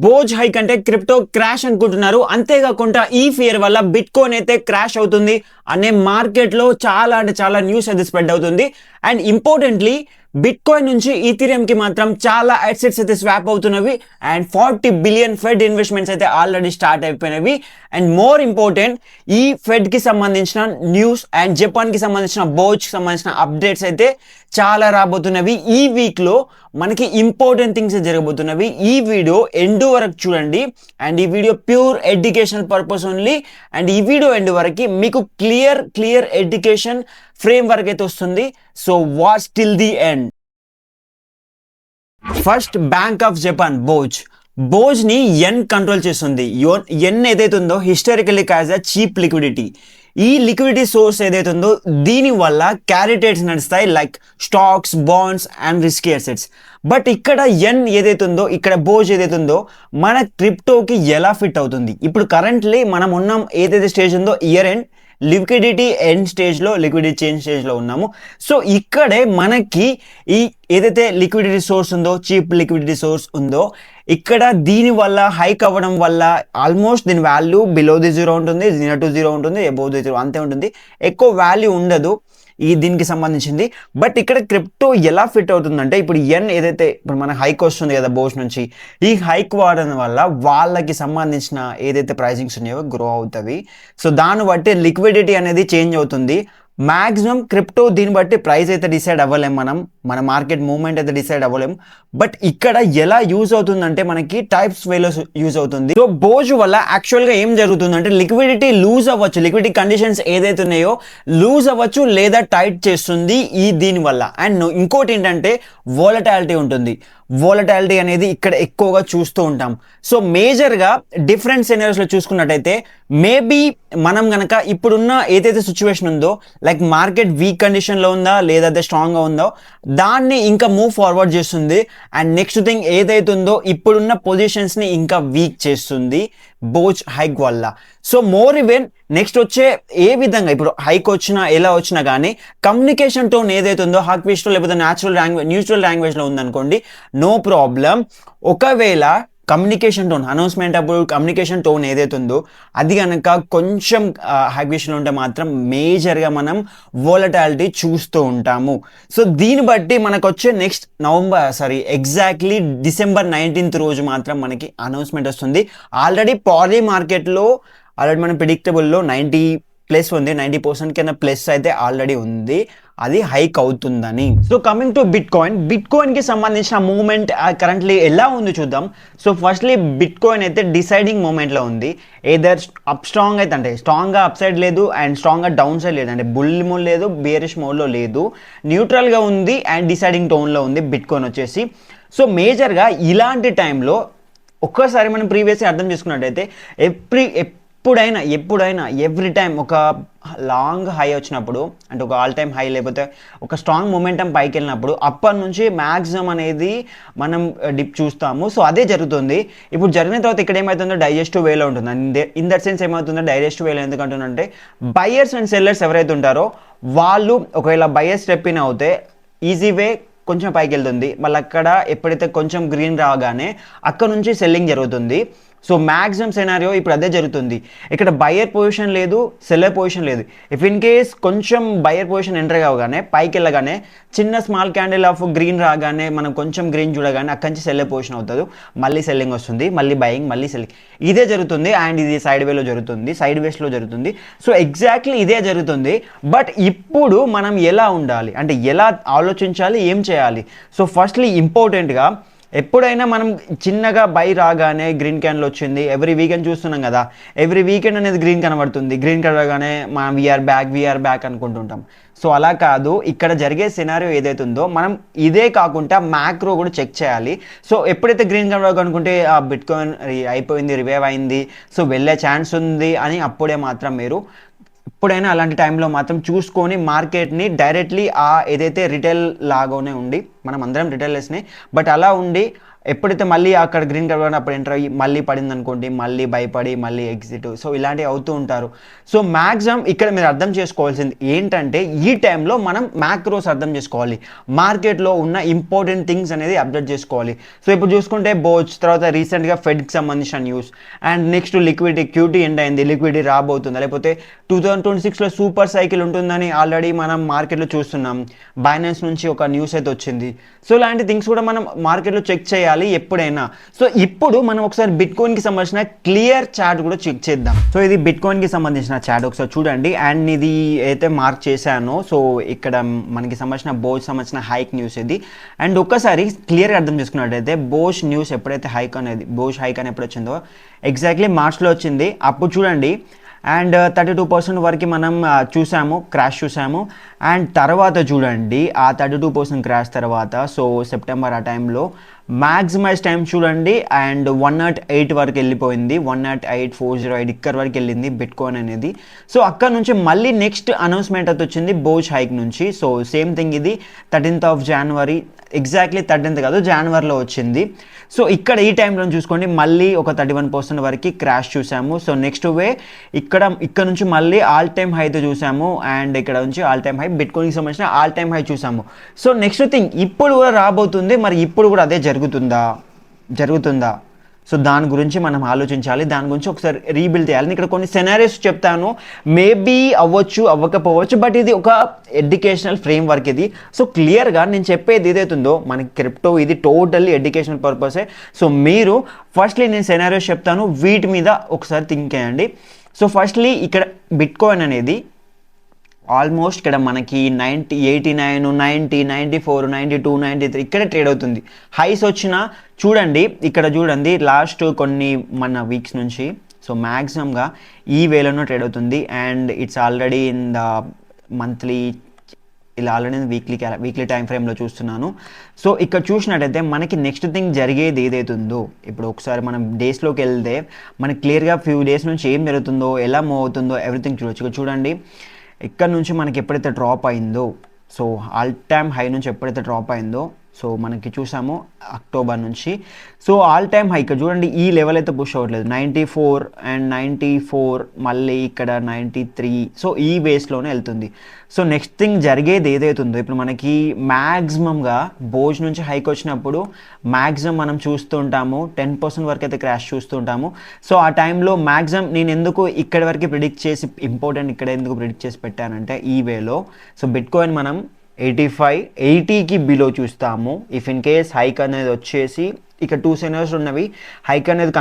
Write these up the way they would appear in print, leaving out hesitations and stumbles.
Bhoj hike అంటే crypto crash అనుకుంటున్నారు. అంతేకాకుండా ఈ ఫియర్ వల్ల బిట్ కాయిన్ అయితే క్రాష్ అవుతుంది అనే మార్కెట్ లో చాలా అంటే చాలా న్యూస్ అయితే స్ప్రెడ్ అవుతుంది. అండ్ ఇంపార్టెంట్లీ బిట్ కాయిన్ నుంచి ఈథీరియం కి మాత్రం చాలా అసెట్స్ అయితే స్వాప్ అవుతున్నవి. అండ్ 40 బిలియన్ ఫెడ్ ఇన్వెస్ట్మెంట్స్ అయితే ఆల్రెడీ స్టార్ట్ అయిపోయినవి. అండ్ మోర్ ఇంపార్టెంట్, ఈ ఫెడ్ కి సంబంధించిన న్యూస్ అండ్ జపాన్ కి సంబంధించిన బోజ్ కి సంబంధించిన అప్డేట్స్ అయితే చాలా రాబోతున్నవి. ఈ వీక్ లో మనకి ఇంపార్టెంట్ థింగ్స్ జరగబోతున్నవి. ఈ వీడియో ఎండ్ వరకు చూడండి. అండ్ ఈ video pure educational purpose only. And ఈ వీడియో ఎండ్ వరకు మీకు క్లియర్ ఎడ్యుకేషన్ ఫ్రేమ్ వర్క్ అయితే వస్తుంది. So watch till the end. First, bank of Japan Bhoj ని ఎన్ కంట్రోల్ చేస్తుంది. ఎన్ ఏదైతే ఉందో historically as a cheap liquidity. ఈ లిక్విడిటీ సోర్స్ ఏదైతే ఉందో దీని వల్ల క్యారీ ట్రేడ్స్ నడుస్తాయి, like stocks, bonds and risky assets. But ఇక్కడ ఎన్ ఏదైతే ఉందో, ఇక్కడ బోజ్ ఏదైతే ఉందో మన క్రిప్టోకి ఎలా ఫిట్ అవుతుంది? ఇప్పుడు కరెంట్లీ మనం ఉన్నాం ఏదైతే స్టేజ్ ఉందో ఇయర్ ఎండ్ లిక్విడిటీ ఎండ్ స్టేజ్లో, లిక్విడిటీ చేంజ్ స్టేజ్లో ఉన్నాము. సో ఇక్కడే మనకి ఈ ఏదైతే లిక్విడిటీ సోర్స్ ఉందో, చీప్ లిక్విడిటీ సోర్స్ ఉందో, ఇక్కడ దీని వల్ల హైక్ అవ్వడం వల్ల ఆల్మోస్ట్ దీని వాల్యూ బిలో ది జీరో ఉంటుంది, 0 to 0 ఉంటుంది, అబోవ్ ది జీరో అంతే ఉంటుంది. ఎక్కువ వాల్యూ ఉండదు ఈ దీనికి సంబంధించింది. బట్ ఇక్కడ క్రిప్టో ఎలా ఫిట్ అవుతుందంటే, ఇప్పుడు ఎన్ ఏదైతే ఇప్పుడు మన హైక్ వస్తుంది కదా బోజ్ నుంచి, ఈ హైక్ వాడడం వల్ల వాళ్ళకి సంబంధించిన ఏదైతే ప్రైజింగ్స్ ఉన్నాయో గ్రో అవుతాయి. సో దాన్ని బట్టి లిక్విడిటీ అనేది చేంజ్ అవుతుంది. మ్యాక్సిమం క్రిప్టో దీన్ని బట్టి ప్రైస్ అయితే డిసైడ్ అవ్వలేం, మన మార్కెట్ మూవ్మెంట్ అయితే డిసైడ్ అవ్వలేం. బట్ ఇక్కడ ఎలా యూజ్ అవుతుందంటే మనకి టైప్స్ వేలో యూజ్ అవుతుంది. సో బోజ్ వల్ల యాక్చువల్గా ఏం జరుగుతుందంటే లిక్విడిటీ లూజ్ అవ్వచ్చు, లిక్విడిటీ కండిషన్స్ ఏదైతే ఉన్నాయో లూజ్ అవ్వచ్చు లేదా టైట్ చేస్తుంది ఈ దీని వల్ల. అండ్ ఇంకోటి ఏంటంటే వోలటాలిటీ ఉంటుంది. వోలటాలిటీ అనేది ఇక్కడ ఎక్కువగా చూస్తూ ఉంటాం. సో మేజర్గా డిఫరెంట్ సినారియోస్లో చూసుకున్నట్టయితే మేబీ మనం కనుక ఇప్పుడున్న ఏదైతే సిచ్యువేషన్ ఉందో, లైక్ మార్కెట్ వీక్ కండిషన్లో ఉందా లేదా స్ట్రాంగ్గా ఉందో దాన్ని ఇంకా మూవ్ ఫార్వర్డ్ చేస్తుంది. అండ్ నెక్స్ట్ థింగ్ ఏదైతే ఉందో ఇప్పుడున్న పొజిషన్స్ని ఇంకా వీక్ చేస్తుంది బోజ్ హైక్ వల్ల. సో మోర్ ఈవెన్ నెక్స్ట్ వచ్చే ఏ విధంగా ఇప్పుడు హైక్ వచ్చినా ఎలా వచ్చినా కానీ కమ్యూనికేషన్ టోన్ ఏదైతే ఉందో హాక్విస్టో లేకపోతే న్యూట్రల్ లాంగ్వేజ్లో ఉందనుకోండి, నో ప్రాబ్లం. ఒకవేళ కమ్యూనికేషన్ టోన్ అనౌన్స్మెంట్ అప్పుడు కమ్యూనికేషన్ టోన్ ఏదైతే ఉందో అది కనుక కొంచెం హాక్విస్టోలో ఉంటే మాత్రం మేజర్గా మనం వోలటాలిటీ చూస్తూ ఉంటాము. సో దీన్ని బట్టి మనకు వచ్చే నెక్స్ట్ ఎగ్జాక్ట్లీ December 19th రోజు మాత్రం మనకి అనౌన్స్మెంట్ వస్తుంది. ఆల్రెడీ పాలీ మార్కెట్లో ఆల్రెడీ మన ప్రిడిక్టబుల్లో 90+ ఉంది, 90% కన్నా ప్లస్ అయితే ఆల్రెడీ ఉంది, అది హైక్ అవుతుందని. So coming to bit coin కి సంబంధించిన మూవ్మెంట్ కరెంట్లీ ఎలా ఉంది చూద్దాం. సో ఫస్ట్లీ బిట్ కాయిన్ అయితే డిసైడింగ్ మూమెంట్లో ఉంది. ఏదర్ అప్ స్ట్రాంగ్ అయితే అంటే స్ట్రాంగ్గా అప్ సైడ్ లేదు అండ్ స్ట్రాంగ్గా డౌన్ సైడ్ లేదు, అంటే బుల్ మోడ్ లేదు, బేరిష్ మోడ్లో లేదు, న్యూట్రల్గా ఉంది అండ్ డిసైడింగ్ టోన్లో ఉంది బిట్ కాయిన్ వచ్చేసి. సో మేజర్గా ఇలాంటి టైంలో ఒక్కసారి మనం ప్రీవియస్గా అర్థం చేసుకున్నట్టయితే ఎప్పుడైనా ఎవ్రీ టైం ఒక లాంగ్ హై వచ్చినప్పుడు, అంటే ఒక ఆల్ టైమ్ హై లేకపోతే ఒక స్ట్రాంగ్ మొమెంటం పైకి వెళ్ళినప్పుడు అప్పటి నుంచి మ్యాక్సిమం అనేది మనం డిప్ చూస్తాము. సో అదే జరుగుతుంది. ఇప్పుడు జరిగిన తర్వాత ఇక్కడ ఏమవుతుందో డైజెస్టివ్ వేలో ఉంటుంది. ఇన్ దట్ సెన్స్ ఏమవుతుందో డైజెస్టివ్ వేలో ఎందుకంటుందంటే బయర్స్ అండ్ సెల్లర్స్ ఎవరైతే ఉంటారో వాళ్ళు ఒకవేళ బయర్స్ స్టెప్ ఇన్ అవుతే ఈజీ వే కొంచెం పైకి వెళ్తుంది. మళ్ళీ అక్కడ ఎప్పుడైతే కొంచెం గ్రీన్ రాగానే అక్కడ నుంచి సెల్లింగ్ జరుగుతుంది. సో మ్యాక్సిమం సెనారియో ఇప్పుడు అదే జరుగుతుంది. ఇక్కడ బయర్ పొజిషన్ లేదు, సెల్లర్ పొజిషన్ లేదు. ఇఫ్ ఇన్ కేస్ కొంచెం బయర్ పొజిషన్ ఎంటర్ కావగానే పైకి వెళ్ళగానే చిన్న స్మాల్ క్యాండిల్ ఆఫ్ గ్రీన్ రాగానే మనం కొంచెం గ్రీన్ చూడగానే అక్కడి నుంచి సెల్లర్ పొజిషన్ అవుతుంది, మళ్ళీ సెల్లింగ్ వస్తుంది, మళ్ళీ బయింగ్, మళ్ళీ సెల్లింగ్, ఇదే జరుగుతుంది. అండ్ ఇది సైడ్ వేలో జరుగుతుంది, సైడ్ వేస్లో జరుగుతుంది. సో ఎగ్జాక్ట్లీ ఇదే జరుగుతుంది. బట్ ఇప్పుడు మనం ఎలా ఉండాలి అంటే ఎలా ఆలోచించాలి, ఏం చేయాలి? సో ఫస్ట్లీ ఇంపార్టెంట్గా ఎప్పుడైనా మనం చిన్నగా బై రాగానే గ్రీన్ క్యాండిల్ వచ్చింది, ఎవ్రీ వీకెండ్ చూస్తున్నాం కదా, ఎవ్రీ వీకెండ్ అనేది గ్రీన్ కనబడుతుంది, గ్రీన్ కనబడగానే మనం వీఆర్ బ్యాక్ అనుకుంటుంటాం. సో అలా కాదు, ఇక్కడ జరిగే సినారియో ఏదైతే ఉందో మనం ఇదే కాకుండా మ్యాక్రో కూడా చెక్ చేయాలి. సో ఎప్పుడైతే గ్రీన్ కనబడనుకుంటే ఆ బిట్ కాయిన్ అయిపోయింది, రివైవ్ అయింది, సో వెళ్ళే ఛాన్స్ ఉంది అని అప్పుడే మాత్రం మీరు ఎప్పుడైనా అలాంటి టైంలో మాత్రం చూసుకొని మార్కెట్ని డైరెక్ట్లీ ఏదైతే రిటైల్ లాగానే ఉండి, మనం అందరం రిటైలర్స్ని, బట్ అలా ఉండి ఎప్పుడైతే మళ్ళీ అక్కడ గ్రీన్ కలర్ అప్పుడు ఎంటర్ అయ్యి మళ్ళీ పడింది అనుకోండి, మళ్ళీ భయపడి మళ్ళీ ఎగ్జిట్, సో ఇలాంటివి అవుతూ ఉంటారు. సో మ్యాక్సిమం ఇక్కడ మీరు అర్థం చేసుకోవాల్సింది ఏంటంటే ఈ టైంలో మనం మ్యాక్రోస్ అర్థం చేసుకోవాలి, మార్కెట్లో ఉన్న ఇంపార్టెంట్ థింగ్స్ అనేది అప్డేట్ చేసుకోవాలి. సో ఇప్పుడు చూసుకుంటే బోచ్, తర్వాత రీసెంట్గా ఫెడ్కి సంబంధించిన news, and next liquidity, QT end అయింది, లిక్విడిటీ రాబోతుందా, లేకపోతే 2026లో సూపర్ సైకిల్ ఉంటుందని ఆల్రెడీ మనం మార్కెట్లో చూస్తున్నాం. బైనాన్స్ నుంచి ఒక న్యూస్ అయితే వచ్చింది. సో ఇలాంటి థింగ్స్ కూడా మనం మార్కెట్లో చెక్ చేయాలి ఎప్పుడైనా. సో ఇప్పుడు మనం ఒకసారి బిట్ కాయిన్కి సంబంధించిన క్లియర్ చార్ట్ కూడా చెక్ చేద్దాం. సో ఇది బిట్ కాయిన్కి సంబంధించిన చార్ట్ ఒకసారి చూడండి. అండ్ ఇది అయితే మార్క్ చేశాను. సో ఇక్కడ మనకి సంబంధించిన బోజ్ సంబంధించిన హైక్ న్యూస్ ఇది. అండ్ ఒక్కసారి క్లియర్గా అర్థం చేసుకున్నట్టయితే బోజ్ న్యూస్ ఎప్పుడైతే హైక్ అనేది, బోజ్ హైక్ అని ఎప్పుడు వచ్చిందో ఎగ్జాక్ట్లీ మార్చ్లో వచ్చింది. అప్పుడు చూడండి అండ్ 32% వరకు మనం చూసాము, క్రాష్ చూసాము. అండ్ తర్వాత చూడండి ఆ 32% క్రాష్ తర్వాత, సో సెప్టెంబర్ ఆ టైంలో మ్యాక్సిమైజ్ టైం చూడండి అండ్ 108 వరకు వెళ్ళిపోయింది, 108,408 ఇక్కడ వరకు వెళ్ళింది బిట్ కాయిన్ అనేది. సో అక్కడ నుంచి మళ్ళీ నెక్స్ట్ అనౌన్స్మెంట్ అయితే వచ్చింది బోజ్ హైక్ నుంచి. సో సేమ్ థింగ్ ఇది 13th January, ఎగ్జాక్ట్లీ 13th కాదు, జనవరిలో వచ్చింది. సో ఇక్కడ ఈ టైంలో చూసుకోండి మళ్ళీ ఒక 31% వరకు క్రాష్ చూసాము. సో నెక్స్ట్ ఇక్కడ నుంచి మళ్ళీ ఆల్ టైమ్ హై అయితే చూసాము. అండ్ ఇక్కడ నుంచి ఆల్ టైమ్ హై, బిట్ కాయిన్కి సంబంధించిన ఆల్ టైమ్ హై చూసాము. సో నెక్స్ట్ థింగ్ ఇప్పుడు కూడా రాబోతుంది, మరి ఇప్పుడు కూడా అదే జరుగుతుందా? సో దాని గురించి మనం ఆలోచించాలి, దాని గురించి ఒకసారి రీబిల్డ్ చేయాలి. ఇక్కడ కొన్ని సెనారియోస్ చెప్తాను, మేబీ అవ్వచ్చు అవ్వకపోవచ్చు, బట్ ఇది ఒక ఎడ్యుకేషనల్ ఫ్రేమ్ వర్క్ ఇది. సో క్లియర్గా నేను చెప్పేది ఏదైతుందో మనకి క్రిప్టో ఇది టోటల్లీ ఎడ్యుకేషనల్ పర్పసే. సో మీరు ఫస్ట్లీ నేను సెనారియోస్ చెప్తాను, వీటి మీద ఒకసారి థింక్ చేయండి. సో ఫస్ట్లీ ఇక్కడ బిట్ కాయిన్ అనేది ఆల్మోస్ట్ ఇక్కడ మనకి 89, 90, 94, 92, 93 ఇక్కడే ట్రేడ్ అవుతుంది. హైస్ వచ్చినా చూడండి, ఇక్కడ చూడండి లాస్ట్ కొన్ని మన వీక్స్ నుంచి సో మ్యాక్సిమంగా ఈ వేలోనూ ట్రేడ్ అవుతుంది. And it's already in the monthly, ఇలా ఆల్రెడీ వీక్లీ టైం ఫ్రేమ్లో చూస్తున్నాను. సో ఇక్కడ చూసినట్టయితే మనకి నెక్స్ట్ థింగ్ జరిగేది ఏదైతుందో, ఇప్పుడు ఒకసారి మనం డేస్లోకి వెళ్తే మనకి క్లియర్గా ఫ్యూ డేస్ నుంచి ఏం జరుగుతుందో, ఎలా మూవ్ అవుతుందో ఎవ్రీథింగ్ చూడొచ్చు. ఇక్కడ చూడండి ఇక్కడ నుంచి మనకి ఎప్పుడైతే డ్రాప్ అయిందో, సో ఆల్ టైమ్ హై నుంచి ఎప్పుడైతే డ్రాప్ అయిందో, సో మనకి చూసాము అక్టోబర్ నుంచి. సో ఆల్ టైమ్ హై ఇక్కడ చూడండి ఈ లెవెల్ అయితే పుష్ అవ్వట్లేదు, 94 అండ్ 94, మళ్ళీ ఇక్కడ 93. సో ఈ బేస్లోనే వెళ్తుంది. సో నెక్స్ట్ థింగ్ జరిగేది ఏదైతుందో, ఇప్పుడు మనకి మ్యాక్సిమంగా బోజ్ నుంచి హైక్ వచ్చినప్పుడు మ్యాక్సిమం మనం చూస్తూ ఉంటాము 10% వరకు అయితే క్రాష్ చూస్తూ ఉంటాము. సో ఆ టైంలో మ్యాక్సిమం నేను ఎందుకు ఇక్కడ వరకు ప్రిడిక్ట్ చేసి ఇంపార్టెంట్ ఇక్కడ ఎందుకు ప్రిడిక్ట్ చేసి పెట్టానంటే ఈ వేలో, సో బిట్ కాయిన్ మనం 85, 80కి బిలో చూస్తాము. ఇఫ్ ఇన్ కేస్ హైక్ అనేది వచ్చేసి ఇక 2 సెనర్స్ ఉన్నవి, హైక్ అనేది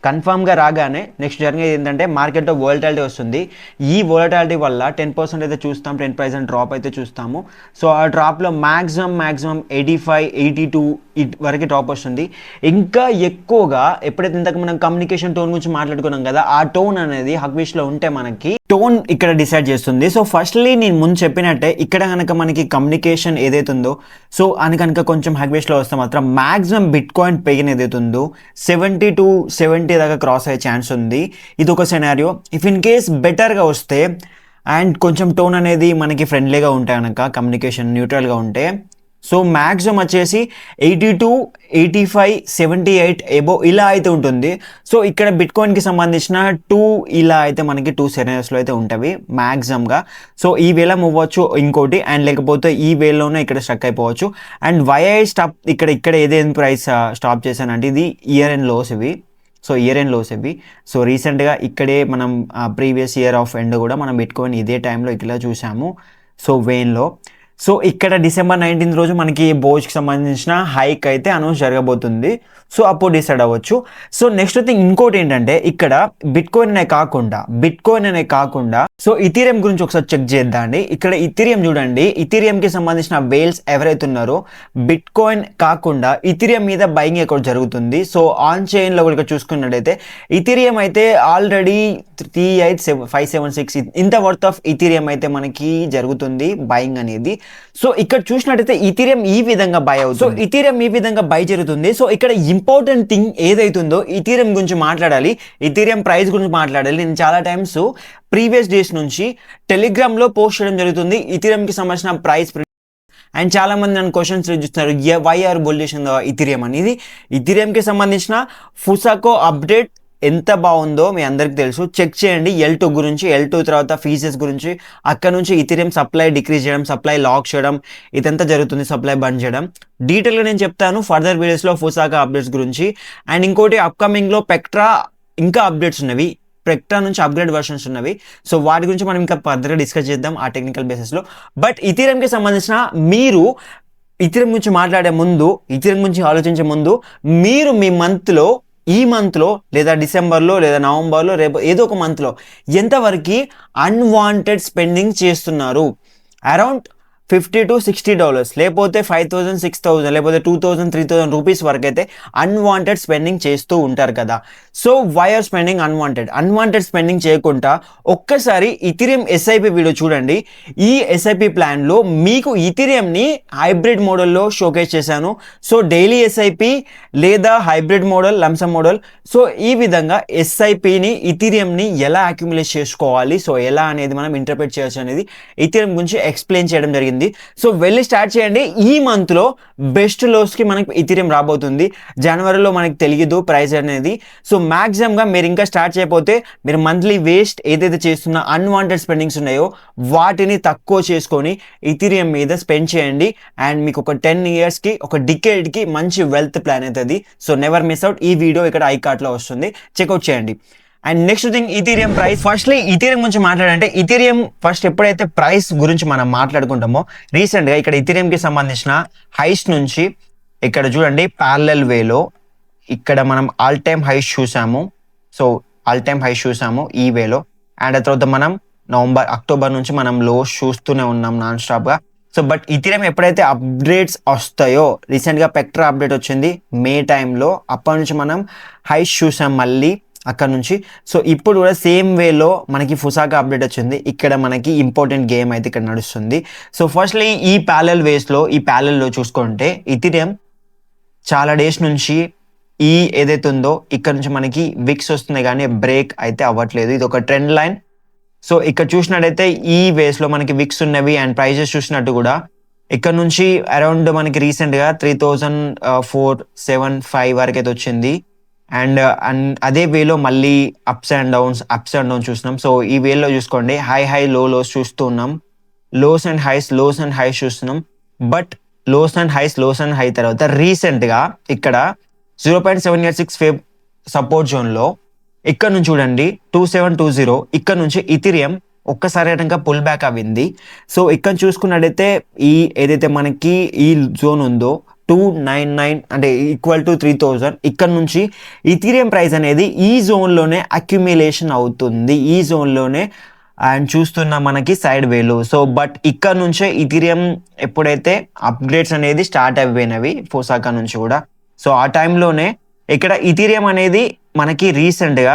కన్ఫామ్గా రాగానే నెక్స్ట్ జరిగేది ఏంటంటే మార్కెట్లో వోలటాలిటీ వస్తుంది. ఈ వోలటాలిటీ వల్ల 10% అయితే చూస్తాం, 10% డ్రాప్ అయితే చూస్తాము. సో ఆ డ్రాప్లో మ్యాక్సిమం 85, 82 వరకు డ్రాప్ వస్తుంది. ఇంకా ఎక్కువగా ఎప్పుడైతే ఇంతకు మనం కమ్యూనికేషన్ టోన్ గురించి మాట్లాడుకున్నాం కదా, ఆ టోన్ అనేది హక్విష్లో ఉంటే మనకి టోన్ ఇక్కడ డిసైడ్ చేస్తుంది. సో ఫస్ట్లీ నేను ముందు చెప్పినట్టే ఇక్కడ కనుక మనకి కమ్యూనికేషన్ ఏదైతుందో, సో అని కనుక కొంచెం హక్విష్లో వస్తే మాత్రం మ్యాక్సిమం బిట్ కాయిన్ పెయిన్ ఏదైతుందో 70 to 70 దాకా క్రాస్ అయ్యే ఛాన్స్ ఉంది. ఇది ఒక సెనారియో. ఇఫ్ ఇన్ కేస్ బెటర్గా వస్తే అండ్ కొంచెం టోన్ అనేది మనకి ఫ్రెండ్లీగా ఉంటే కనుక, కమ్యూనికేషన్ న్యూట్రల్గా ఉంటే, సో మ్యాక్సిమం వచ్చేసి 82, 85, 78 ఎబో ఇలా అయితే ఉంటుంది. సో ఇక్కడ బిట్ కాయిన్కి సంబంధించిన ఇలా అయితే మనకి 2 సెనరియోస్లో అయితే ఉంటాయి మ్యాక్సిమంగా. సో ఈ వేళ మూవ్ అవ్వచ్చు ఇంకోటి, అండ్ లేకపోతే ఈ వేలోనే ఇక్కడ స్టక్ అయిపోవచ్చు. అండ్ వైఐ స్టాప్ ఇక్కడ ఏదైనా ప్రైస్ స్టాప్ చేశానంటే ఇది ఇయర్ ఎండ్ లోస్ ఇవి. సో ఇయర్ ఎండ్ లోస్ ఇవి. సో రీసెంట్గా ఇక్కడే మనం ప్రీవియస్ ఇయర్ ఆఫ్ ఎండ్ కూడా మనం బిట్ కాయిన్ ఇదే టైంలో ఇలా చూసాము. సో వెయిన్లో సో ఇక్కడ December 19 రోజు మనకి బోజ్కి సంబంధించిన హైక్ అయితే అనౌన్స్ జరగబోతుంది. సో అప్పుడు డిసైడ్ అవ్వచ్చు. సో నెక్స్ట్ థింగ్ ఇంకోటి ఏంటంటే ఇక్కడ బిట్ కాయిన్ అనే కాకుండా సో ఇథీరియం గురించి ఒకసారి చెక్ చేద్దాం అండి. ఇక్కడ ఇథీరియం చూడండి, ఇథీరియంకి సంబంధించిన వేల్స్ ఎవరైతే ఉన్నారో బిట్ కాయిన్ కాకుండా ఇథీరియం మీద బయింగ్ ఎక్కడ జరుగుతుంది. సో ఆన్ చైన్లో కూడా చూసుకున్నట్టయితే ఇథీరియం అయితే ఆల్రెడీ 38576 ఇంత వర్త్ ఆఫ్ ఇథీరియం అయితే మనకి జరుగుతుంది బయింగ్ అనేది. సో ఇక్కడ చూసినట్టయితే ఇథీరియం ఈ విధంగా బై అవుతుంది. సో ఇథీరియం ఈ విధంగా బై జరుగుతుంది. సో ఇక్కడ ఇంపార్టెంట్ థింగ్ ఏదైతుందో ఇథీరియం గురించి మాట్లాడాలి, ఇథీరియం ప్రైస్ గురించి మాట్లాడాలి. నేను చాలా టైమ్స్ ప్రీవియస్ డేస్ నుంచి టెలిగ్రామ్లో పోస్ట్ చేయడం జరుగుతుంది ఇథీరియంకి సంబంధించిన ప్రైస్ అండ్ చాలా మంది నన్ను క్వశ్చన్స్ చూస్తున్నారు, why are bullish in the Ethereum అనేది. ఇథీరియంకి సంబంధించిన ఫుసాకో అప్డేట్ ఎంత బాగుందో మీ అందరికి తెలుసు. చెక్ చేయండి L2 గురించి, L2 తర్వాత ఫీజెస్ గురించి, అక్కడ నుంచి ఇథీరియం సప్లై డిక్రీజ్ చేయడం, సప్లై లాక్ చేయడం, ఇదంతా జరుగుతుంది, సప్లై బంద్ చేయడం. డీటెయిల్గా నేను చెప్తాను ఫర్దర్ వీడియోస్లో ఫుసాకా అప్డేట్స్ గురించి. అండ్ ఇంకోటి అప్కమింగ్లో పెక్ట్రా ఇంకా అప్డేట్స్ ఉన్నవి, పెక్ట్రా నుంచి అప్గ్రేడ్ వర్షన్స్ ఉన్నవి. సో వాటి గురించి మనం ఇంకా ఫర్దర్గా డిస్కస్ చేద్దాం ఆ టెక్నికల్ బేసిస్లో. బట్ ఇథీరియంకి సంబంధించిన మీరు ఇథీరియం గురించి మాట్లాడే ముందు, ఇథీరియం గురించి ఆలోచించే ముందు, మీరు మీ ఈ మంత్లో లేదా డిసెంబర్లో లేదా నవంబర్లో రేపు ఏదో ఒక మంత్లో ఎంతవరకు అన్వాంటెడ్ స్పెండింగ్ చేస్తున్నారు? అరౌండ్ $50 to $60, లేకపోతే 5,000 6,000 లేకపోతే 2,000 3,000 రూపీస్ వరకు అయితే అన్వాంటెడ్ స్పెండింగ్ చేస్తూ ఉంటారు కదా. So why are spending unwanted spending చేయకుండా ఒక్కసారి ఇథీరియం ఎస్ఐపి వీడియో చూడండి. ఈ ఎస్ఐపి ప్లాన్లో మీకు ఇథీరియంని హైబ్రిడ్ మోడల్లో షోకేస్ చేశాను. సో డైలీ ఎస్ఐపి లేదా hybrid model, lump sum model. So ఈ విధంగా ఎస్ఐపిని ఇథీరియంని ఎలా అక్యుములేట్ చేసుకోవాలి, సో ఎలా అనేది మనం ఇంటర్ప్రిట్ చేయొచ్చు అనేది ఇథీరియం గురించి ఎక్స్ప్లెయిన్ చేయడం జరిగింది. సో వెళ్ళి స్టార్ట్ చేయండి. ఈ మంత్ లో బెస్ట్ లోస్ కి మనకి ఇథీరియం రాబోతుంది. జనవరిలో మనకి తెలియదు ప్రైస్ అనేది. సో మాక్సిమం గా మీరు ఇంకా స్టార్ట్ చేయకపోతే మీరు మంత్లీ వేస్ట్ ఏదైతే చేస్తున్న అన్వాంటెడ్ స్పెండింగ్స్ ఉన్నాయో వాటిని తక్కువ చేసుకొని ఇథీరియం మీద స్పెండ్ చేయండి. అండ్ మీకు ఒక 10 years కి, ఒక డికేడ్ కి మంచి వెల్త్ ప్లాన్ అవుతుంది. So never miss out. ఈ వీడియో ఇక్కడ ఐకార్ట్ లో వస్తుంది, చెక్అవుట్ చేయండి. And next thing Ethereum price. Firstly Ethereum గురించి మాట్లాడంటే, ఇథీరియం ఫస్ట్ ఎప్పుడైతే ప్రైస్ గురించి మనం మాట్లాడుకుంటామో రీసెంట్గా ఇక్కడ ఇథీరియంకి సంబంధించిన హైస్ నుంచి ఇక్కడ చూడండి ప్యారలల్ వేలో ఇక్కడ మనం ఆల్ టైమ్ హైస్ చూసాము. సో ఆల్ టైమ్ హైస్ చూసాము ఈ వేలో. అండ్ ఆ తర్వాత మనం అక్టోబర్ నుంచి మనం లోస్ చూస్తూనే ఉన్నాం నాన్ స్టాప్గా. సో బట్ ఇథీరియం ఎప్పుడైతే అప్డేట్స్ వస్తాయో, రీసెంట్గా పెక్ట్రా అప్డేట్ వచ్చింది మే టైంలో, అప్పటి నుంచి మనం హైస్ చూసాం మళ్ళీ అక్కడ నుంచి. సో ఇప్పుడు కూడా సేమ్ వేలో మనకి ఫుసాకా అప్డేట్ వచ్చింది. ఇక్కడ మనకి ఇంపార్టెంట్ గేమ్ అయితే ఇక్కడ నడుస్తుంది. సో ఫస్ట్లీ ఈ ప్యారలల్లో చూసుకుంటే ఇథీరియం చాలా డేస్ నుంచి ఏదైతే ఉందో ఇక్కడ నుంచి మనకి విక్స్ వస్తుంది కానీ బ్రేక్ అయితే అవ్వట్లేదు. ఇది ఒక ట్రెండ్ లైన్. సో ఇక్కడ చూసినట్టయితే ఈ వేస్లో మనకి విక్స్ ఉన్నవి. అండ్ ప్రైజెస్ చూసినట్టు కూడా ఇక్కడ నుంచి అరౌండ్ మనకి రీసెంట్గా 3,475 వరకు అయితే వచ్చింది. అండ్ అదే వేలో మళ్ళీ అప్స్ అండ్ డౌన్స్ చూస్తున్నాం. సో ఈ వేలో చూసుకోండి హై లోస్ చూస్తూ ఉన్నాం, లోస్ అండ్ హైస్ చూస్తున్నాం. బట్ లోస్ అండ్ హై తర్వాత రీసెంట్గా ఇక్కడ 0.786 ఫేబ్ సపోర్ట్ జోన్లో ఇక్కడ నుంచి చూడండి 2720 ఇక్కడ నుంచి ఇథీరియం ఒక్కసారి కనుక పుల్ బ్యాక్ అయింది. సో ఇక్కడ చూసుకున్నట్టయితే ఏదైతే మనకి ఈ జోన్ ఉందో 299 అంటే ఈక్వల్ టు 3,000, ఇక్కడ నుంచి ఇథీరియం ప్రైస్ అనేది ఈ జోన్లోనే అక్యుమిలేషన్ అవుతుంది, ఈ జోన్లోనే. అండ్ చూస్తున్న మనకి సైడ్ వేలు. సో బట్ ఇక్కడ నుంచే ఇథీరియం ఎప్పుడైతే అప్గ్రేడ్స్ అనేది స్టార్ట్ అయిపోయినవి ఫుసాకా నుంచి కూడా, సో ఆ టైంలోనే ఇక్కడ ఇథీరియం అనేది మనకి రీసెంట్గా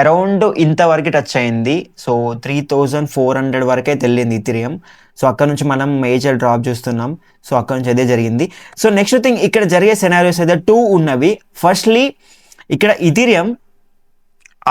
అరౌండ్ ఇంతవరకు టచ్ అయింది. సో 3,400 వరకే వెళ్ళింది ఇథీరియం. సో అక్కడ నుంచి మనం మేజర్ డ్రాప్ చూస్తున్నాం. సో అక్కడ నుంచి అదే జరిగింది. సో నెక్స్ట్ థింగ్ ఇక్కడ జరిగే సినారియోస్ అయితే 2 ఉన్నవి. ఫస్ట్లీ ఇక్కడ ఇథీరియం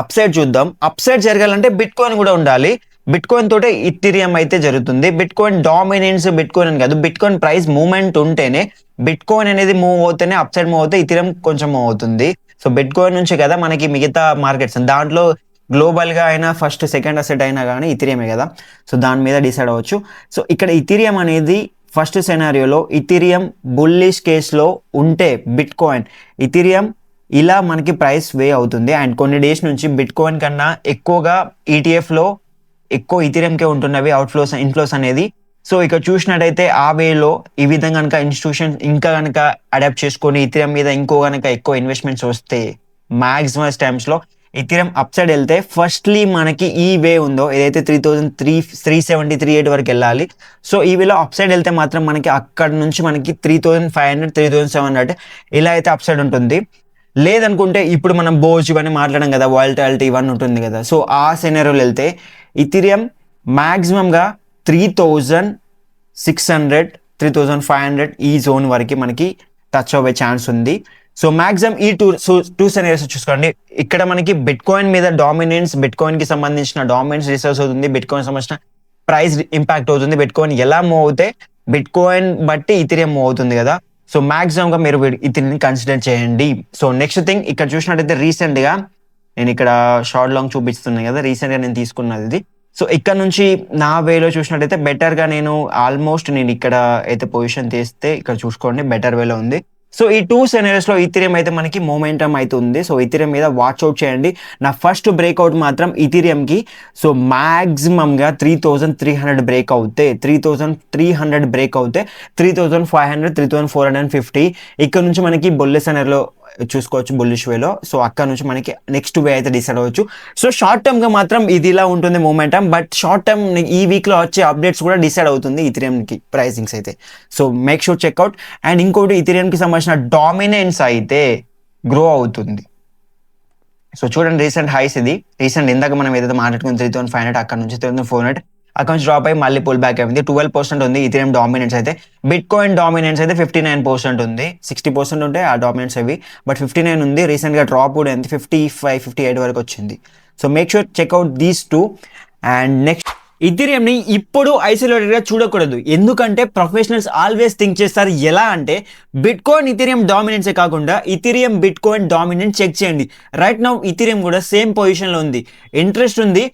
అప్ సైడ్ చూద్దాం. అప్ సైడ్ జరగాలంటే బిట్ కాయిన్ కూడా ఉండాలి. బిట్ కాయిన్ తోటే ఇథీరియం అయితే జరుగుతుంది. Bit coin dominance bit coin అని కాదు, బిట్ కాయిన్ ప్రైస్ మూవ్మెంట్ ఉంటేనే, బిట్ కాయిన్ అనేది మూవ్ అవుతేనే అప్ సైడ్ మూవ్ అవుతే ఇథీరియం కొంచెం మూవ్ అవుతుంది. సో బిట్ కాయిన్ నుంచి కదా మనకి మిగతా మార్కెట్స్, దాంట్లో గ్లోబల్గా అయినా ఫస్ట్ సెకండ్ అసెట్ అయినా కానీ ఇథీరియమే కదా. సో దాని మీద డిసైడ్ అవ్వచ్చు. సో ఇక్కడ ఇథీరియం అనేది ఫస్ట్ సెనారియోలో ఇథీరియం బుల్లిష్ కేసులో ఉంటే బిట్ కాయిన్ ఇథీరియం ఇలా మనకి ప్రైస్ వే అవుతుంది. అండ్ కొన్ని డేస్ నుంచి బిట్ కాయిన్ కన్నా ఎక్కువగా ఈటీఎఫ్లో ఎక్కువ ఇథీరియంకే ఉంటున్నవి ఇన్ఫ్లోస్ అనేది. సో ఇక్కడ చూసినట్టయితే ఆ వేలో ఈ విధంగా కనుక ఇన్స్టిట్యూషన్ ఇంకా కనుక అడాప్ట్ చేసుకొని ఇథీరియం మీద ఇంకో కనుక ఎక్కువ ఇన్వెస్ట్మెంట్స్ వస్తే మ్యాక్సిమం టైమ్స్లో ఇథీరియం అప్ సైడ్ వెళ్తే ఫస్ట్లీ మనకి ఈ వే ఉందో ఏదైతే 3,370 3,8 వరకు వెళ్ళాలి. సో ఈ వేలో అప్ సైడ్ వెళ్తే మాత్రం మనకి అక్కడ నుంచి మనకి 3,500 3,700 ఇలా అయితే అప్ సైడ్ ఉంటుంది. లేదనుకుంటే ఇప్పుడు మనం బోజ్ ఇవన్నీ మాట్లాడడం కదా, వాలటాలిటీ ఇవన్నీ ఉంటుంది కదా. సో ఆ సెనరీలో వెళ్తే ఇథీరియం మ్యాక్సిమంగా 3,600 3,500 ఈ జోన్ వరకు మనకి టచ్ అవ్వే ఛాన్స్ ఉంది. సో మ్యాక్సిమం ఈ టూ సెనరీస్ చూసుకోండి. ఇక్కడ మనకి బిట్ కాయిన్ మీద డామినెన్స్, బిట్ కాయిన్ కి సంబంధించిన డామినెన్స్ రిసర్చ్ అవుతుంది, బిట్ కాయిన్ సంబంధించిన ప్రైస్ ఇంపాక్ట్ అవుతుంది. బిట్ కాయిన్ ఎలా మూవ్ అవుతే బిట్ కాయిన్ బట్టి ఇథీరియం మూవ్ అవుతుంది కదా. సో మాక్సిమం గా మీరు ఇథీరియం కన్సిడర్ చేయండి. సో నెక్స్ట్ థింగ్ ఇక్కడ చూసినట్టయితే రీసెంట్ గా నేను ఇక్కడ షార్ట్ లాంగ్ చూపిస్తున్నాను కదా, రీసెంట్ గా నేను తీసుకున్నది ఇది. సో ఇక్కడ నుంచి నా వేలో చూసినట్టయితే బెటర్ గా నేను ఆల్మోస్ట్ నేను ఇక్కడ అయితే పొజిషన్ తీస్తే ఇక్కడ చూసుకోండి బెటర్ వేలో ఉంది. సో ఈ 2 సెనరీస్ లో ఇథీరియం అయితే మనకి మొమెంటమ్ అయితే ఉంది. సో ఇథీరియం మీద వాచ్అవుట్ చేయండి. నా ఫస్ట్ బ్రేక్అవుట్ మాత్రం ఇథీరియం కి సో మాక్సిమం గా 3300 బ్రేక్ అవుతే 3300 బ్రేక్ అవుతే 3500 3450 ఇక్కడ నుంచి మనకి బుల్లిష్ సెనరీలో చూసుకోవచ్చు, బుల్లిష్ వేలో. సో అక్కడ నుంచి మనకి నెక్స్ట్ వే అయితే డిసైడ్ అవ్వచ్చు. సో షార్ట్ టర్మ్ గా మాత్రం ఇది ఇలా ఉంటుంది మూమెంటం, బట్ షార్ట్ టర్మ్ ఈ వీక్ లో వచ్చే అప్డేట్స్ కూడా డిసైడ్ అవుతుంది ఇథీరియం కి ప్రైసింగ్స్ అయితే. So make sure check out. And ఇంకోటి ఇథీరియం కి సంబంధించిన డామినెన్స్ అయితే గ్రో అవుతుంది. సో చూడండి రీసెంట్ హైస్ ఇది, రీసెంట్ ఇందాక మనం ఏదైతే మాట్లాడుకుని 3500 అక్కడ నుంచి 3400 అక్కడ నుంచి డ్రాప్ అయ్యి మళ్ళీ పుల్ బ్యాక్ అయింది. 12% ఉంది ఇథీరియం డామినెన్స్ అయితే. బిట్ కాయిన్ డామినెన్స్ అయితే 59% ఉంది. 60% ఉంటే ఆ డామినెన్స్ అవి, బట్ 59 ఉంది. రీసెంట్ గా డ్రాప్ కూడా ఎంత 55-58 వరకు వచ్చింది. So make sure check out these 2. And next Ethereum ని ఇప్పుడు ఐసోలేటెడ్ గా చూడకూడదు, ఎందుకంటే ప్రొఫెషనల్స్ ఆల్వేస్ థింక్ చేస్తారు ఎలా అంటే బిట్ కాయిన్ ఇథీరియం డామినెన్సే కాకుండా Ethereum Bitcoin dominance check చేయండి. రైట్ నౌ ఇథీరియం కూడా సేమ్ పొజిషన్ లో ఉంది, ఇంట్రెస్ట్ ఉంది,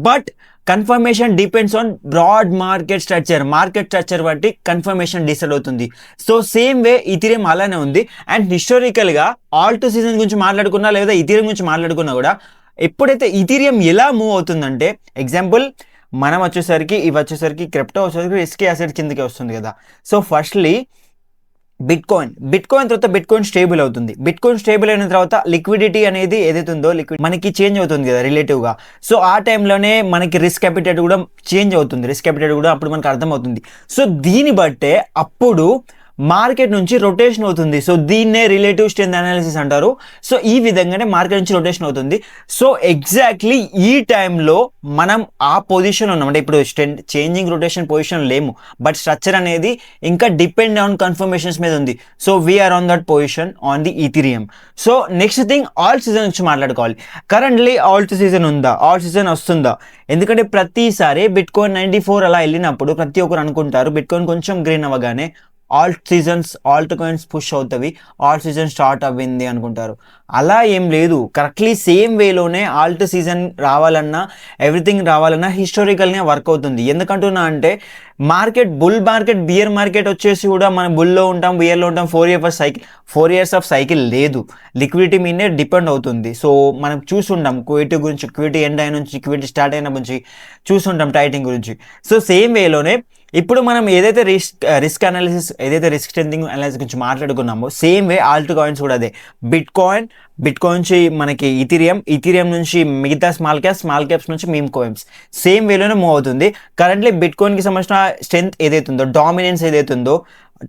but confirmation depends on broad market structure బట్టి కన్ఫర్మేషన్ డిసైడ్ అవుతుంది. సో సేమ్ వే ఇథీరియం అలానే ఉంది. అండ్ హిస్టారికల్ గా ఆల్ట్ సీజన్ గురించి మాట్లాడుకున్నా లేదా ఇథీరియం గురించి మాట్లాడుకున్నా కూడా ఎప్పుడైతే ఇథీరియం ఎలా మూవ్ అవుతుందంటే, ఎగ్జాంపుల్ మనం వచ్చేసరికి క్రిప్టో వచ్చేసరికి రిస్కీ అసెట్ కిందకి వస్తుంది కదా. సో ఫస్ట్లీ బిట్ కాయిన్ తర్వాత బిట్ కాయిన్ స్టేబుల్ అవుతుంది. బిట్ కాయిన్ స్టేబుల్ అయిన తర్వాత లిక్విడిటీ అనేది ఏదైతే ఉందో మనకి చేంజ్ అవుతుంది కదా రిలేటివ్ గా. సో ఆ టైంలోనే మనకి రిస్క్ అపిటైట్ కూడా చేంజ్ అవుతుంది, అప్పుడు మనకు అర్థమవుతుంది. సో దీన్ని బట్టే అప్పుడు మార్కెట్ నుంచి రొటేషన్ అవుతుంది. సో దీన్నే రిలేటివ్ స్ట్రెంత్ అనాలిసిస్ అంటారు. సో ఈ విధంగానే మార్కెట్ నుంచి రొటేషన్ అవుతుంది. సో ఎగ్జాక్ట్లీ ఈ టైంలో మనం ఆ పొజిషన్ ఉన్నాం, అంటే ఇప్పుడు చేంజింగ్ రొటేషన్ పొజిషన్ లేము, బట్ స్ట్రక్చర్ అనేది ఇంకా డిపెండ్ ఆన్ కన్ఫర్మేషన్స్ మీద ఉంది. So we are on that position on the Ethereum. So next thing alt season నుంచి మాట్లాడుకోవాలి. కరెంట్లీ ఆల్ట్ సీజన్ ఉందా, ఆల్ట్ సీజన్ వస్తుందా? ఎందుకంటే ప్రతిసారి బిట్ కాయిన్ 94 అలా వెళ్ళినప్పుడు ప్రతి ఒక్కరు అనుకుంటారు బిట్ కాయిన్ కొంచెం గ్రీన్ అవ్వగానే ఆల్ట్ కాయిన్స్ పుష్ అవుతాయి, ఆల్ట్ సీజన్ స్టార్ట్ అవ్వింది అనుకుంటారు. అలా ఏం లేదు, కరెక్ట్లీ సేమ్ వేలోనే ఆల్ట్ సీజన్ రావాలన్నా ఎవ్రీథింగ్ రావాలన్నా హిస్టారికల్గా వర్క్ అవుతుంది. ఎందుకంటున్నా అంటే బుల్ మార్కెట్ బియర్ మార్కెట్ వచ్చేసి కూడా మనం బుల్లో ఉంటాం, బియర్లో ఉంటాం, 4 ఇయర్స్ ఆఫ్ సైకిల్ లేదు, లిక్విడిటీ మీదే డిపెండ్ అవుతుంది. సో మనం చూసుంటాం క్విటీ ఎండ్ అయిన నుంచి క్విటీ స్టార్ట్ అయిన నుంచి చూసుంటాం టైటింగ్ గురించి. సో సేమ్ వేలోనే ఇప్పుడు మనం ఏదైతే రిస్క్ స్ట్రెంథింగ్ అనాలిసిస్ గురించి మాట్లాడుకున్నామో సేమ్ వే ఆల్ట్ కాయిన్స్ కూడా అదే. బిట్ కాయిన్ నుంచి మనకి ఇథీరియం నుంచి మిగతా స్మాల్ క్యాప్స్ నుంచి మీమ్ కాయిన్స్ సేమ్ వేలోనే మూవ్ అవుతుంది. కరెంట్లీ బిట్ కాయిన్ కి సంబంధించిన స్ట్రెంత్ ఏదైతే ఉందో, డామినెన్స్ ఏదైతే ఉందో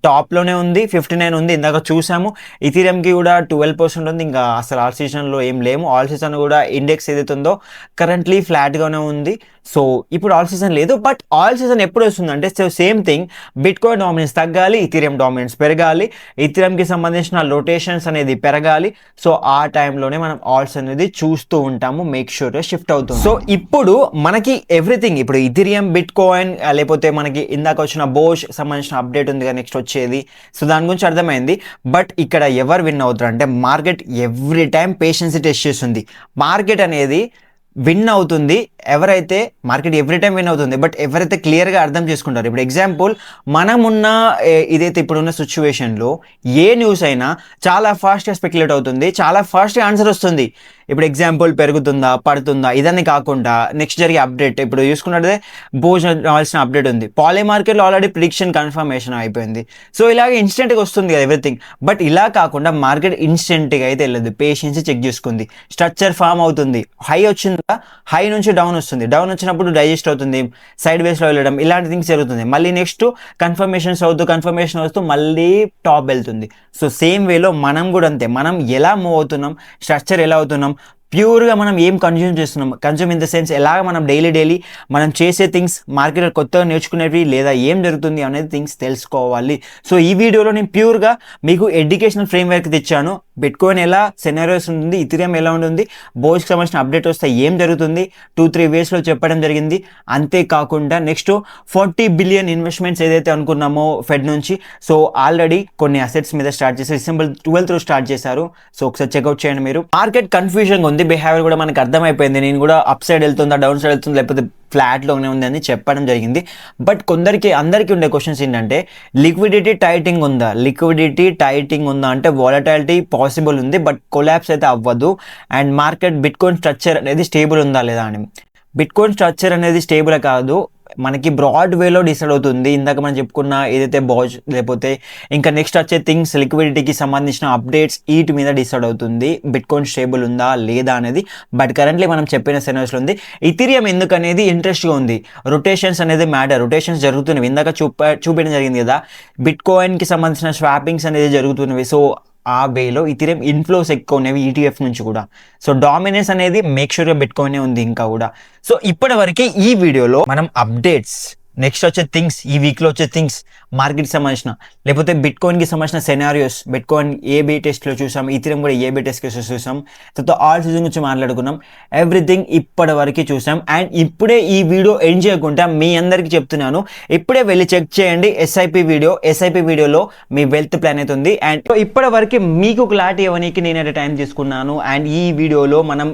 టాప్లోనే ఉంది, 59 ఉంది, ఇందాక చూసాము. ఇథీరియంకి కూడా 12% ఉంది. ఇంకా అసలు ఆల్ సీజన్లో ఏం లేము. ఆల్ సీజన్ కూడా ఇండెక్స్ ఏదైతే ఉందో కరెంట్లీ ఫ్లాట్గానే ఉంది. సో ఇప్పుడు ఆల్ సీజన్ లేదు, బట్ ఆల్ సీజన్ ఎప్పుడు వస్తుందంటే same thing, bit coin dominance తగ్గాలి, ఇథీరియం డామినెన్స్ పెరగాలి, ఇథీరియంకి సంబంధించిన రొటేషన్స్ అనేది పెరగాలి. సో ఆ టైంలోనే మనం ఆల్ట్స్ అనేది చూస్తూ ఉంటాము, మేక్ షూర్ షిఫ్ట్ అవుతుంది. సో ఇప్పుడు మనకి ఎవ్రీథింగ్, ఇప్పుడు ఇథీరియం, బిట్ కాయిన్, లేకపోతే మనకి ఇందాక వచ్చిన బోష్ సంబంధించిన అప్డేట్ ఉంది కదా నెక్స్ట్ వచ్చేది. సో దాని గురించి అర్థమైంది. బట్ ఇక్కడ ఎవరు విన్ అవుతారు అంటే మార్కెట్ ఎవ్రీ టైం పేషెన్సీ టెస్ట్ చేస్తుంది. మార్కెట్ అనేది విన్ అవుతుంది ఎవరైతే, మార్కెట్ ఎవ్రీ టైం విన్ అవుతుంది, బట్ ఎవరైతే క్లియర్గా అర్థం చేసుకుంటారు. ఇప్పుడు ఎగ్జాంపుల్ మనమున్న ఇదైతే ఇప్పుడున్న సిచ్యువేషన్లో ఏ న్యూస్ అయినా చాలా ఫాస్ట్గా స్పెక్యులేట్ అవుతుంది, చాలా ఫాస్ట్గా ఆన్సర్ వస్తుంది. ఇప్పుడు ఎగ్జాంపుల్ పెరుగుతుందా పడుతుందా ఇదన్నీ కాకుండా నెక్స్ట్ జరిగే అప్డేట్ ఇప్పుడు చూసుకున్నట్టే బోజ్ రావాల్సిన అప్డేట్ ఉంది. పాలీ మార్కెట్లో ఆల్రెడీ ప్రిడిక్షన్ కన్ఫర్మేషన్ అయిపోయింది. సో ఇలాగే ఇన్స్టెంట్గా వస్తుంది కదా ఎవ్రీథింగ్. బట్ ఇలా కాకుండా మార్కెట్ ఇన్స్టెంట్గా అయితే వెళ్ళదు, పేషెన్సీ చెక్ చేసుకుంది, స్ట్రక్చర్ ఫామ్ అవుతుంది, హై వచ్చిందా, హై నుంచి డౌన్ వస్తుంది, డౌన్ వచ్చినప్పుడు డైజెస్ట్ అవుతుంది, సైడ్ వేస్లో వెళ్ళడం, ఇలాంటి థింగ్స్ జరుగుతుంది. మళ్ళీ నెక్స్ట్ కన్ఫర్మేషన్ వస్తూ మళ్ళీ టాప్ వెళ్తుంది. సో సేమ్ వేలో మనం కూడా అంతే, మనం ఎలా మూవ్ అవుతున్నాం, స్ట్రక్చర్ ఎలా అవుతున్నాం, ప్యూర్గా మనం ఏం కన్జ్యూమ్ ఇన్ ద సెన్స్ ఎలాగ మనం డైలీ మనం చేసే థింగ్స్, మార్కెట్లో కొత్తగా నేర్చుకునేవి లేదా ఏం జరుగుతుంది అనేది థింగ్స్ తెలుసుకోవాలి. సో ఈ వీడియోలో నేను ప్యూర్గా మీకు ఎడ్యుకేషనల్ ఫ్రేమ్వర్క్ తెచ్చాను. బిట్ కాయిన్ ఎలా సెనారియోస్ ఉంటుంది, ఇథీరియం ఎలా ఉంటుంది, బోజ్కి సంబంధించిన అప్డేట్ వస్తే ఏం జరుగుతుంది 2-3 వేస్లో చెప్పడం జరిగింది. అంతేకాకుండా నెక్స్ట్ 40 బిలియన్ ఇన్వెస్ట్మెంట్స్ ఏదైతే అనుకున్నామో ఫెడ్ నుంచి, సో ఆల్రెడీ కొన్ని అసెట్స్ మీద స్టార్ట్ చేసి డిసెంబర్ 12th స్టార్ట్ చేశారు. సో ఒకసారి చెక్అవుట్ చేయండి మీరు. మార్కెట్ కన్ఫ్యూజన్గా ఉంది, బిహేవియర్ కూడా మనకు అర్థమైపోయింది. నేను కూడా అప్ సైడ్ వెళ్తుందా డౌన్ సైడ్ వెళ్తుందా లేకపోతే ఫ్లాట్లోనే ఉంది అని చెప్పడం జరిగింది. బట్ అందరికీ ఉండే క్వశ్చన్స్ ఏంటంటే లిక్విడిటీ టైటింగ్ ఉందా అంటే వాలటాలిటీ పాసిబుల్ ఉంది, బట్ కొలాప్స్ అయితే అవ్వదు. And market bit coin structure అనేది స్టేబుల్ ఉందా లేదా అని. బిట్ కాయిన్ స్ట్రక్చర్ అనేది స్టేబుల్ కాదు, మనకి బ్రాడ్ వేలో డిసైడ్ అవుతుంది. ఇందాక మనం చెప్పుకున్న ఏదైతే బాజ్ లేకపోతే ఇంకా నెక్స్ట్ వచ్చే థింగ్స్ లిక్విడిటీకి సంబంధించిన అప్డేట్స్ వీటి మీద డిసైడ్ అవుతుంది బిట్ కాయిన్ స్టేబుల్ ఉందా లేదా అనేది. బట్ కరెంట్లీ మనం చెప్పిన సెనర్స్లో ఉంది. ఇథీరియం ఎందుకు అనేది ఇంట్రెస్ట్గా ఉంది. రొటేషన్స్ అనేది మ్యాటర్, రొటేషన్స్ జరుగుతున్నవి. ఇందాక చూపించడం జరిగింది కదా, బిట్ కాయిన్కి సంబంధించిన స్వాపింగ్స్ అనేది జరుగుతున్నవి. సో ఆ వేలో ఇథీరియం ఇన్ఫ్లోస్ ఎక్కువ ఉన్నవి ETF నుంచి కూడా. సో డామినెన్స్ అనేది మేక్ షూర్గా పెట్టుకొని ఉంది ఇంకా కూడా. సో ఇప్పటి వరకే ఈ వీడియోలో మనం అప్డేట్స్, నెక్స్ట్ వచ్చే థింగ్స్, ఈ వీక్లో వచ్చే థింగ్స్, మార్కెట్కి సంబంధించిన లేకపోతే బిట్ కాయిన్కి సంబంధించిన సెనారియోస్, బిట్ కాయిన్ AB టెస్ట్లో చూసాం, ఇథీరియం కూడా AB టెస్ట్ కేసెస్ చూసాం, తర్వాత ఆల్ సీజన్ గురించి మాట్లాడుకున్నాం. ఎవ్రీథింగ్ ఇప్పటి వరకు చూసాం. అండ్ ఇప్పుడే ఈ వీడియో ఎండ్ చేయకుండా మీ అందరికీ చెప్తున్నాను, ఇప్పుడే వెళ్ళి చెక్ చేయండి SIP వీడియోలో మీ వెల్త్ ప్లాన్ అయితే ఉంది. అండ్ ఇప్పటి వరకు మీకు క్లారిటీ ఇవ్వడానికి నేనైతే టైం తీసుకున్నాను. అండ్ ఈ వీడియోలో మనం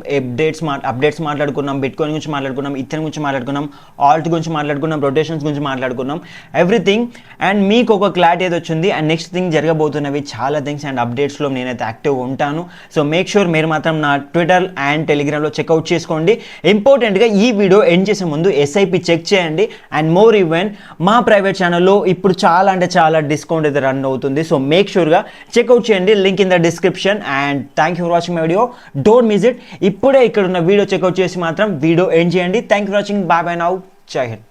అప్డేట్స్ మాట్లాడుకున్నాం, బిట్ కాయిన్ గురించి మాట్లాడుకున్నాం, ఇథీరియం గురించి మాట్లాడుకున్నాం, ఆల్ట్ గురించి మాట్లాడుకున్నాం, రొటేషన్స్ గురించి మాట్లాడుకున్నాం, ఎవ్రీథింగ్. అండ్ మీకు ఒక క్లారిటీ అయితే వచ్చింది. అండ్ నెక్స్ట్ థింగ్ జరగబోతున్నవి చాలా థింగ్స్ అండ్ అప్డేట్స్లో నేనైతే యాక్టివ్గా ఉంటాను. సో మేక్ షూర్ మీరు మాత్రం నా ట్విట్టర్ అండ్ టెలిగ్రామ్లో చెక్అవుట్ చేసుకోండి. ఇంపార్టెంట్గా ఈ వీడియో ఎండ్ చేసే ముందు SIP చెక్ చేయండి. అండ్ మోర్ ఈవెన్ మా ప్రైవేట్ ఛానల్లో ఇప్పుడు చాలా డిస్కౌంట్ అయితే రన్ అవుతుంది. సో మేక్ షూర్గా చెక్అవుట్ చేయండి, link in the description. And thank you for watching my video, don't miss it. ఇప్పుడే ఇక్కడ ఉన్న వీడియో చెక్అవుట్ చేసి మాత్రం వీడియో ఎండ్ చేయండి. Thank you for watching, bye now, Jai Hind.